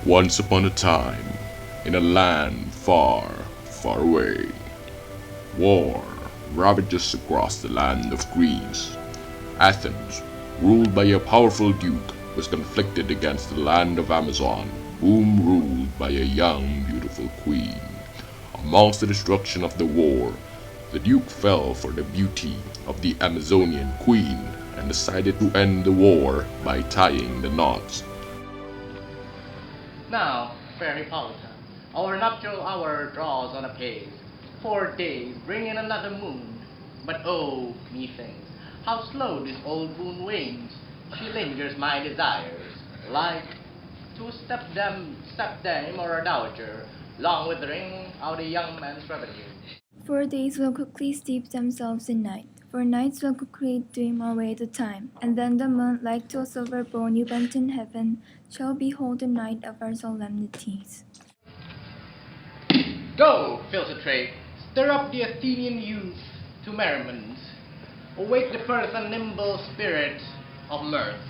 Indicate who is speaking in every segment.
Speaker 1: Once upon a time, in a land far, far away, war ravages across the land of Greece. Athens, ruled by a powerful duke, was conflicted against the land of Amazon, whom ruled by a young, beautiful queen. Amongst the destruction of the war, the duke fell for the beauty of the Amazonian queen and decided to end the war by tying the knots.
Speaker 2: Now, fair Hippolyta, our nuptial hour draws on apace. 4 days bring in another moon. But oh, methinks, how slow this old moon wanes. She lingers my desires, like to step dame or a dowager, long withering out a young man's revenue.
Speaker 3: 4 days will quickly steep themselves in night, for nights will quickly dream away the time, and then the moon, like to a silver bow new bent in heaven, shall behold the night of our solemnities.
Speaker 2: Go, Philsitrate, stir up the Athenian youth to merriment. Awake the first and nimble spirit of mirth.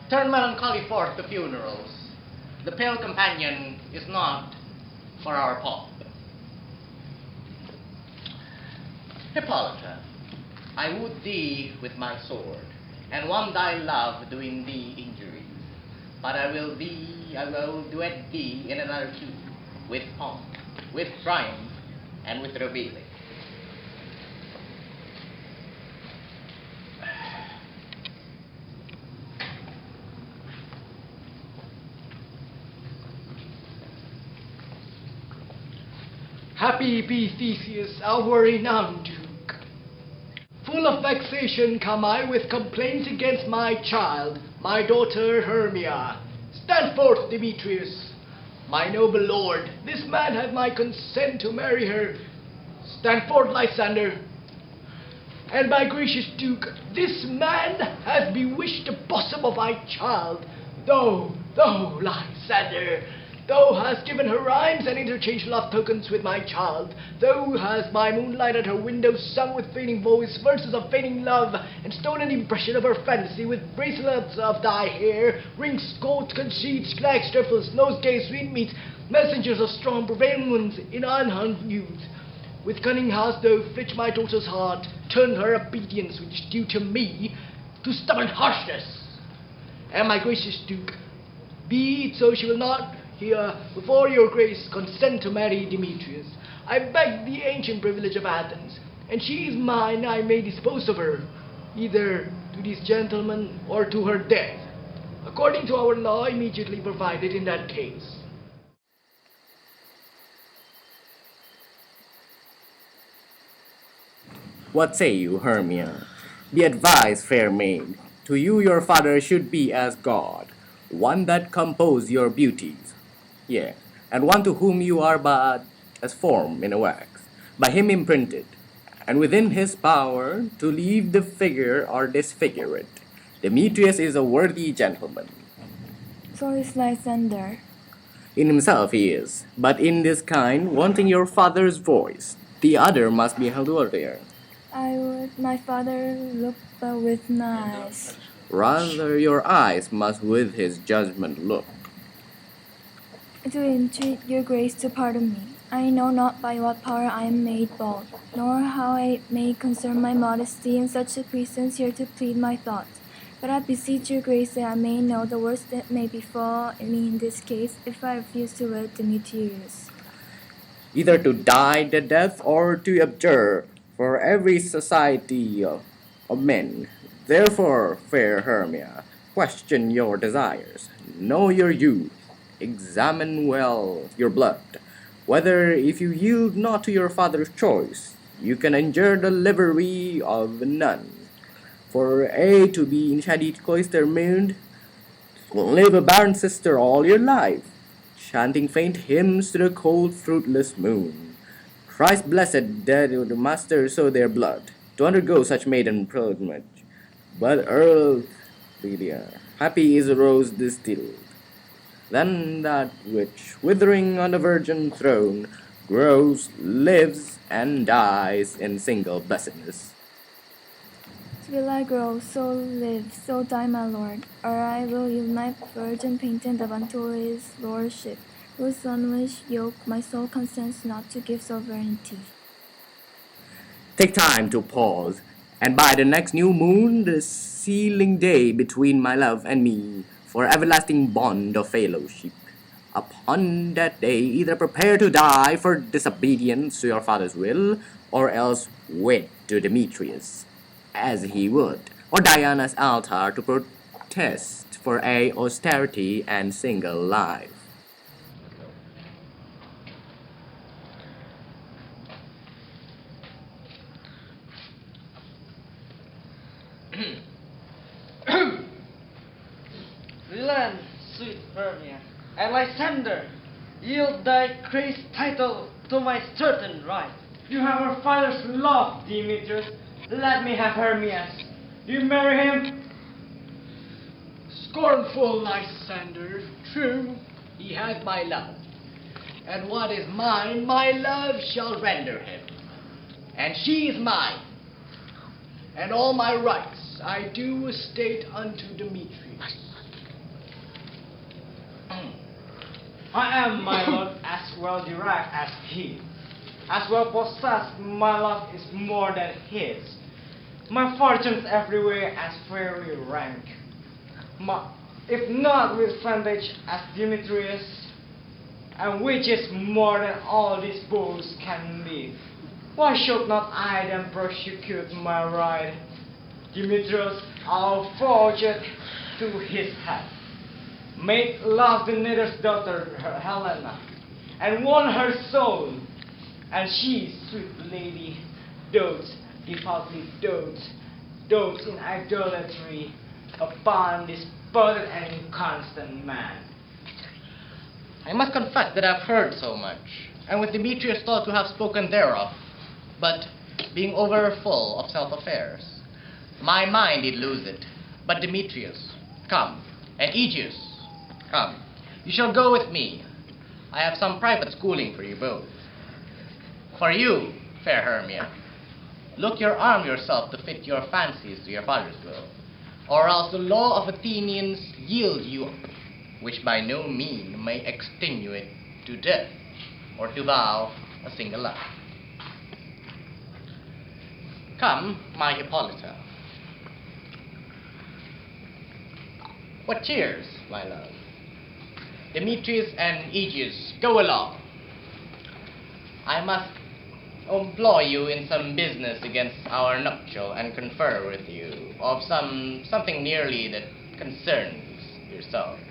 Speaker 2: Turn melancholy forth to funerals. The pale companion is not for our pomp. Hippolyta, I wound thee with my sword, and won thy love doing thee injuries. But I will duet thee in another key, with pomp, with triumph, and with revealing.
Speaker 4: Happy be Theseus, our renowned Duke. Full of vexation come I with complaints against my child, my daughter Hermia. Stand forth, Demetrius. My noble lord, this man hath my consent to marry her. Stand forth, Lysander. And my gracious Duke, this man hath bewitched the bosom of my child. Thou, Lysander, thou hast given her rhymes and interchanged love tokens with my child. Thou hast by moonlight at her window sung with fading voice verses of fading love, and stolen an impression of her fantasy with bracelets of thy hair, rings, gold, conceits, flags, trifles, nosegays, sweetmeats, messengers of strong prevailments in unhung youth. With cunning hast thou fletched my daughter's heart, turned her obedience which is due to me to stubborn harshness. And my gracious Duke, be it so she will not here, before your grace, consent to marry Demetrius. I beg the ancient privilege of Athens, and she is mine. I may dispose of her, either to this gentleman or to her death, according to our law immediately provided in that case.
Speaker 5: What say you, Hermia? Be advised, fair maid. To you your father should be as God, one that composed your beauties. Yea, and one to whom you are but as form in a wax, by him imprinted, and within his power to leave the figure or disfigure it. Demetrius is a worthy gentleman.
Speaker 3: So is Lysander.
Speaker 5: In himself he is, but in this kind, wanting your father's voice, the other must be held worthier.
Speaker 3: I would my father look but with eyes.
Speaker 5: Rather your eyes must with his judgment look.
Speaker 3: To entreat your grace to pardon me. I know not by what power I am made bold, nor how I may concern my modesty in such a presence here to plead my thoughts. But I beseech your grace that I may know the worst that may befall me in this case, if I refuse to wed Demetrius.
Speaker 5: Either to die the death or to abjure for every society of men. Therefore, fair Hermia, question your desires, know your youth, examine well your blood, whether if you yield not to your father's choice, you can endure the livery of a nun. For to be in shady cloister mooned, live a barren sister all your life, chanting faint hymns to the cold fruitless moon. Christ blessed dead the master sow their blood, to undergo such maiden pilgrimage. But earth, Lydia, happy is a rose distilled, than that which, withering on the virgin throne, grows, lives, and dies in single blessedness.
Speaker 3: will I grow, so live, so die, my lord, or I will yield my virgin painted unto his lordship, whose on which yoke my soul consents not to give sovereignty.
Speaker 5: Take time to pause, and by the next new moon, the sealing day between my love and me, for everlasting bond of fellowship. Upon that day, either prepare to die for disobedience to your father's will, or else wed to Demetrius, as he would, or Diana's altar to protest for a austerity and single life.
Speaker 6: Land, sweet Hermia, and Lysander, yield thy grace title to my certain right. You have her father's love, Demetrius. Let me have Hermia's. You marry him?
Speaker 4: Scornful Lysander, true, he has my love. And what is mine, my love shall render him. And she is mine. And all my rights I do state unto Demetrius.
Speaker 6: I am, my lord, as well derived as he. As well possessed, my love is more than his. My fortunes everywhere as fairly rank. If not with advantage as Demetrius, and which is more than all these bulls can live, why should not I then prosecute my right? Demetrius, I'll forge it to his head. Make love the Nereid's daughter, her Helena, and won her soul. And she, sweet lady, dotes, devoutly dotes in idolatry upon this potent and inconstant man.
Speaker 2: I must confess that I've heard so much, and with Demetrius thought to have spoken thereof, but being over full of self-affairs, my mind did lose it. But Demetrius, come, and Aegeus, come, you shall go with me. I have some private schooling for you both. For you, fair Hermia, look your arm yourself to fit your fancies to your father's will, or else the law of Athenians yield you, which by no mean may extenuate to death, or to vow a single life. Come, my Hippolyta. What cheers, my love? Demetrius and Aegeus, go along. I must employ you in some business against our nuptial and confer with you of something nearly that concerns yourselves.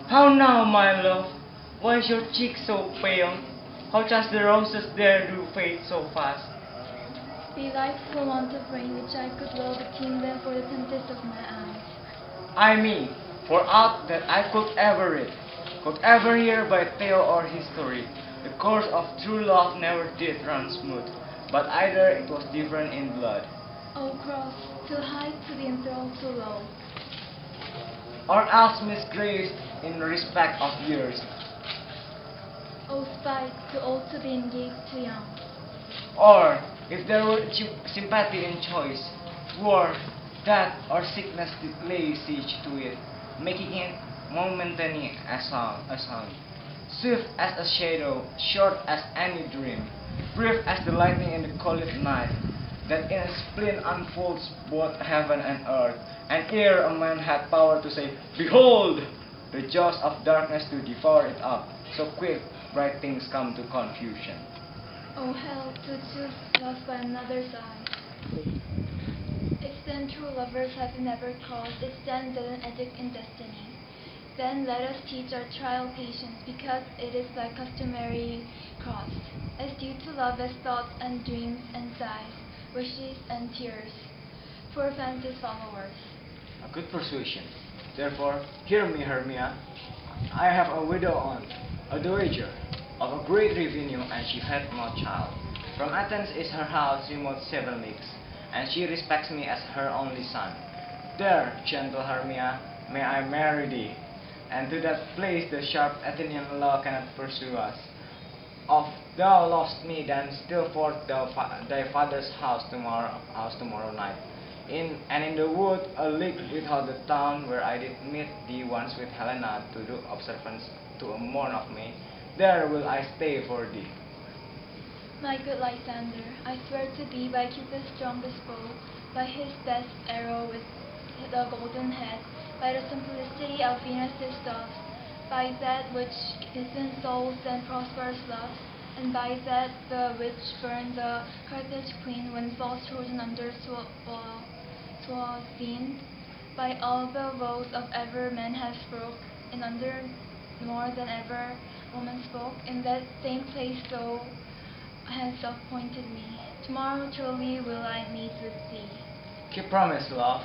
Speaker 6: How now, my love? Why is your cheek so pale? How does the roses there do fade so fast?
Speaker 3: Belike for want of rain, which I could well deem them for the tempest of my eyes.
Speaker 6: I mean, for aught that I could ever read, could ever hear by tale or history, the course of true love never did run smooth, but either it was different in blood,
Speaker 3: O cross, too high to the enthralled too low,
Speaker 6: or else misgraced in respect of years,
Speaker 3: O spite, too old to be engaged too young.
Speaker 6: or if there were sympathy in choice, war, death, or sickness did lay siege to it, making it momentary as song, swift as a shadow, short as any dream, brief as the lightning in the cold night, that in a spleen unfolds both heaven and earth, and ere a man had power to say, Behold! The jaws of darkness to devour it up, so quick bright things come to confusion.
Speaker 3: O hell, to choose love by another side. If then true lovers have never caused, it's then an edict in destiny. Then let us teach our trial patience, because it is thy customary cross, as due to love as thoughts and dreams and sighs, wishes and tears, for fancy's followers.
Speaker 6: A good persuasion. Therefore, hear me, Hermia. I have a widow aunt, a dowager, of a great revenue, and she had no child. From Athens is her house remote 7 leagues, and she respects me as her only son. There, gentle Hermia, may I marry thee, and to that place the sharp Athenian law cannot pursue us. If thou lost me, then steal forth thy father's house tomorrow night. In the wood, a league without the town, where I did meet thee once with Helena to do observance to a morn of May, there will I stay for thee.
Speaker 3: My good Lysander, I swear to thee by Cupid's strongest bow, by his best arrow with the golden head, by the simplicity of Venus's doves, by that which innocent souls and prosperous loves, and by that the which burned the Carthage queen when false Trojan under Swazine, by all the vows of ever man has broke, and under more than ever woman spoke, in that same place thou hast appointed me. Tomorrow truly will I meet with thee.
Speaker 6: Keep promise, love.